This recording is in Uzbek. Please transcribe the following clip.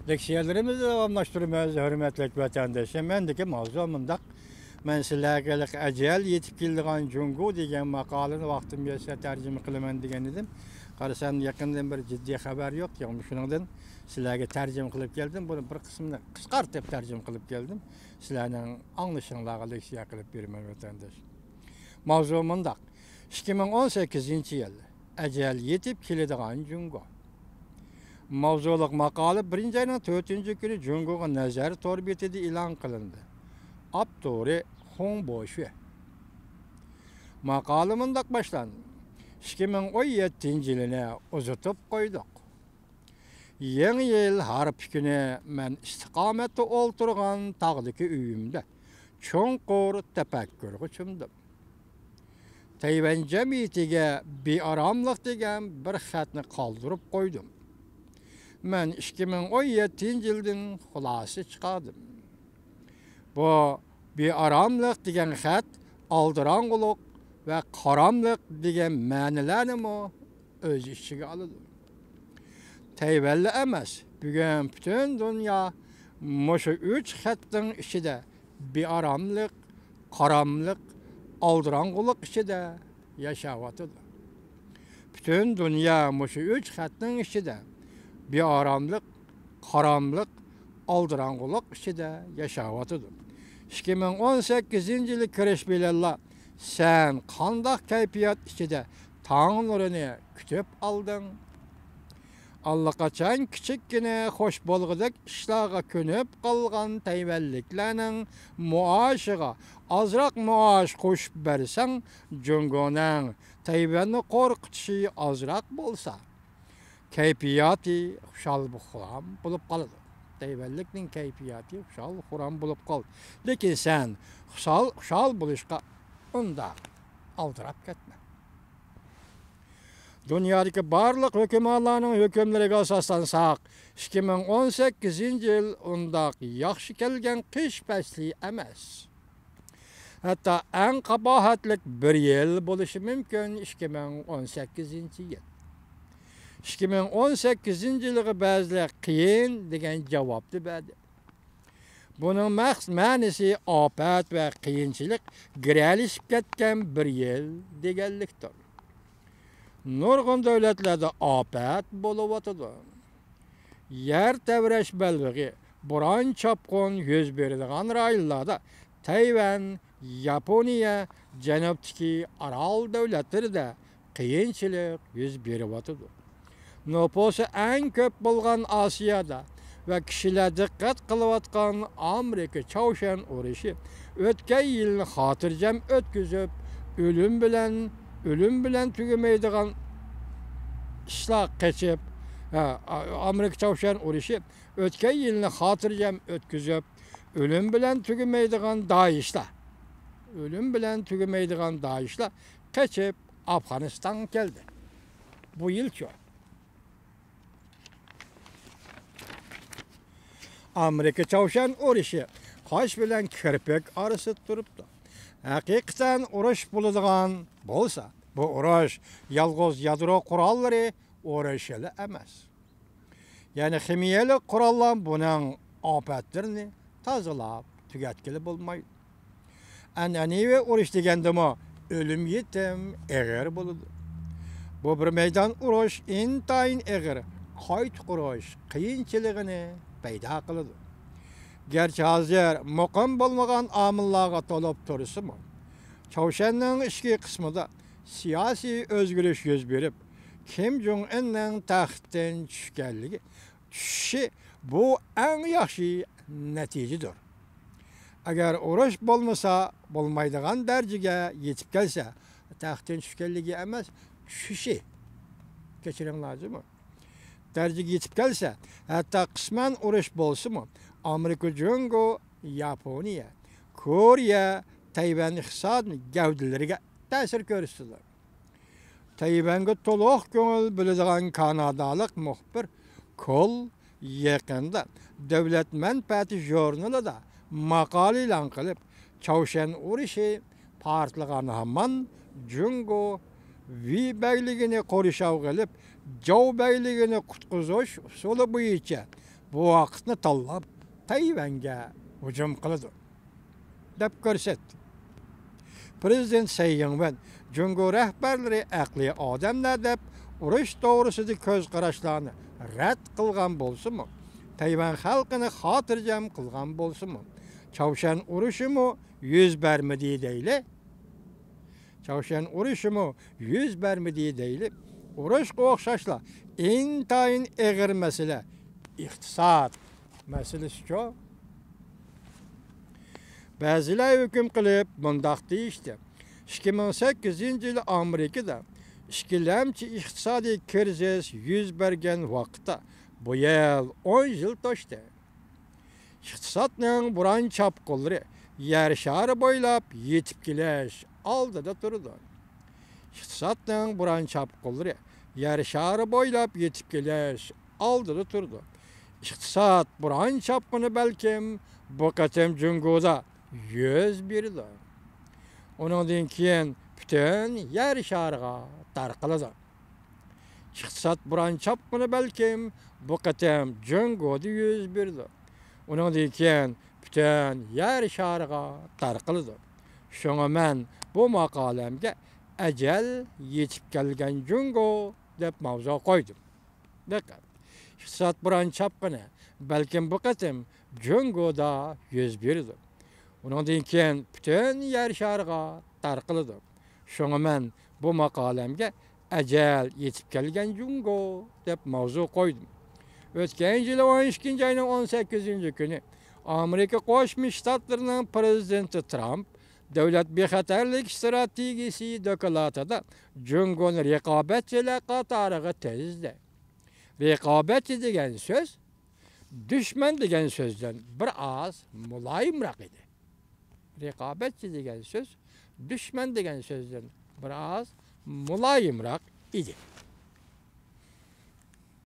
Leksiyalarımızı davamlaştırmamız hürmetli vatandaşlar. Mendeki mavzu mındak. Men sizlarga ajal yetip keldigan Jungo degan maqolani vaqtim kelsa tarjima qilaman degan edim. Qarasam yaqindan bir jiddiy xabar yo'q. Yani shuningdan sizlarga tarjima qilib keldim. Buni bir qismini qisqartib tarjima qilib keldim. Sizlarning anglashinglarga leksiya qilib beraman vatandaş. Mavzu mındak. 2018-yil ajal yetip keladigan Jungo. Mavzuluk maqola 1-ayning 4-kuni Jungoga nazar tor betida e'lon qilindi. Abduri Hongboşu. Maqola mundaq başlandı. 2017-yilini uzatib qo'ydik. Yangi yil harf kuni men istiqomatda o'ltirgan tog'dagi uyimda cho'nqur tafakkurga cho'mdim. Tayvan jamiyatiga bearomlik degan bir xatni qoldirib qo'ydim. Men 2017-yildan xulosa chiqardim. Bu bearomlik degan xat aldirong'ulik va qaramlik degan ma'nolarni o'z ichiga oladi. Tayvanli emas, bugun butun dunyo mushu 3 xatning ichida bearomlik, qaramlik, aldirong'ulik ichida yashayotdi. Butun dunyo mushu 3 xatning ichida bearomlik, qaramlik, aldirong'ulik ichida yashayotdi. 2018-yili kirish bilan sen qanday kayfiyat ichida tong nurini kutib olding? Allaqachon kichikkina xo'sh bo'lg'idek ishlarga ko'nib qolgan tayvanliklarning muoshiga ozroq muosh qo'shib bersang, Jungoning Tayvanni qo'rqitishi ozroq bo'lsa, kayfiyati xushal-xuram bo'lib qoladi. Tayvanlikning kayfiyati xushal-xuram bo'lib qoldi. Lekin sen xushal bo'lishga unda aldirab ketma. Dunyodagi barliq hukumatlarning hukmlariga asoslansak, 2018-yil undaq yaxshi kelgan qish fasli emas. Hatto eng qabohatlik bir yil bo'lishi mumkin 2018-yil. 2018-yilga ba'zilar qiyin degan javobni berdi. Buning ma'nosi ofat va qiyinchilik giralishib ketgan bir yil deganlikdir. Nurg'un davlatlarda ofat bo'layotdi. Yer tavrash ballig'i, bo'ron chopqin yuz beradigan rayonlarda Tayvan, Yaponiya, janubdagi Orol davlatlarida qiyinchilik yuz beryapti. Nupusi eng ko'p bo'lgan Osiyoda va kishilar diqqat qilayotgan Amerika Chavshan urushi o'tgan yilni xotirjam o'tkazib, o'lim bilan tugamaydigan ishlar qechib, Amerika Chavshan urushi o'tgan yilni xotirjam o'tkazib, o'lim bilan tugamaydigan Daeshlar qechib Afg'onistonga keldi. Bu yilchi Amerika Chavshan urushi qosh bilan kirpik orasida turibdi. Haqiqatan urush bo'ladigan bo'lsa, bu urush yolg'iz yadro qurollari urushi emas. Ya'ni ximiyalik qurollar buning ofatlarini tozalab tugatgili bo'lmaydi. An'anaviy urush degandimi, o'lim yetim eg'ir bo'ladi. Bu bir maydon urush intayin eg'ir, qayt qurish qiyinchiligini paydo qiladi. Gerçi hozir muqim bo'lmagan omillarga to'lib tursa-mu, Chavshanning ichki qismida siyosiy o'zgarish yuz berib, Kim Jong Unning taxtdan tushishi bu eng yaxshi natijadir. Agar urush bo'lmasa, bo'lmaydigan darajaga yetib kelsa, taxtdan tushganligi emas, tushishi. Kechiring lozimmi? Darajaga yetib kelsa, hatto qisman urush bo'lsa-mu, Amerika, Jungo, Yaponiya, Koreya, Tayvan iqtisodiy gavdalariga ta'sir ko'rsatadi. Tayvanga to'liq ko'ngil biladigan kanadalik muxbir Kol yaqinda davlat manfaati jurnalida maqola e'lon qilib, Chavshan urushi partlagan hamon Jungo Vi bayligini qo'rishav qilib, Jov bayligini qutqizish usuli bo'yicha bu vaqtni tanlab Tayvanga hujum qiladi deb ko'rsatdi. Prezident Say Ing-wen Jungo rahbarlari aqliy odamlar deb urush to'g'risida ko'z qarashlarni rad qilgan bo'lsa-mu, Tayvan xalqini xotirjam qilgan bo'lsa-mu, Chavshan urushimi yuz bermadi deyli. Chavshan urushimi yuz bermadi deyli. Urushga o'xshashlar intayin og'ir masala iqtisod masalasi-ku. Ba'zilar hukm qilib bundaq deyishdi. 2008-yil Amerikada ikkilamchi iqtisodiy krizis yuz bergan vaqtda bu yil 10 yil to'shdi. Iqtisodning buran chapqinlari yer shari bo'ylab yetib kelish oldida turdi. Iqtisodning buran chapqinlari yer shari bo'ylab yetib kelish oldida turdi. Iqtisod buran chapqini balkim bu qatam Jungoda yuz berdi. Ondan keyin butun yer shariga tarqaladi. Iqtisod buran chapqini balkim bu qatam Jungoda yuz berdi. Ondan keyin butun yer shariga tarqaladi. Shunga men bu maqolamga ajal yetib kelgan Jungo deb mavzu qo'ydim. Diqqat. Iqtisod buran chapqini balkim bu qatam Jungoda yuz berdi. Ondan keyin butun yer shariga tarqaladi. Shunga men bu maqolamga ajal yetib kelgan Jungo deb mavzu qo'ydim. O'tgan yil 12-oyning 18-kuni Amerika Qo'shma Shtatlarining prezidenti Trump davlat bexatarlik strategiyasi dokladida Jungoni raqobatchilar qatoriga tizdi. Raqobatchi degan so'z dushman degan so'zdan bir oz muloyimroq edi. Raqobatchi degan so'z dushman degan so'zdan bir oz muloyimroq edi.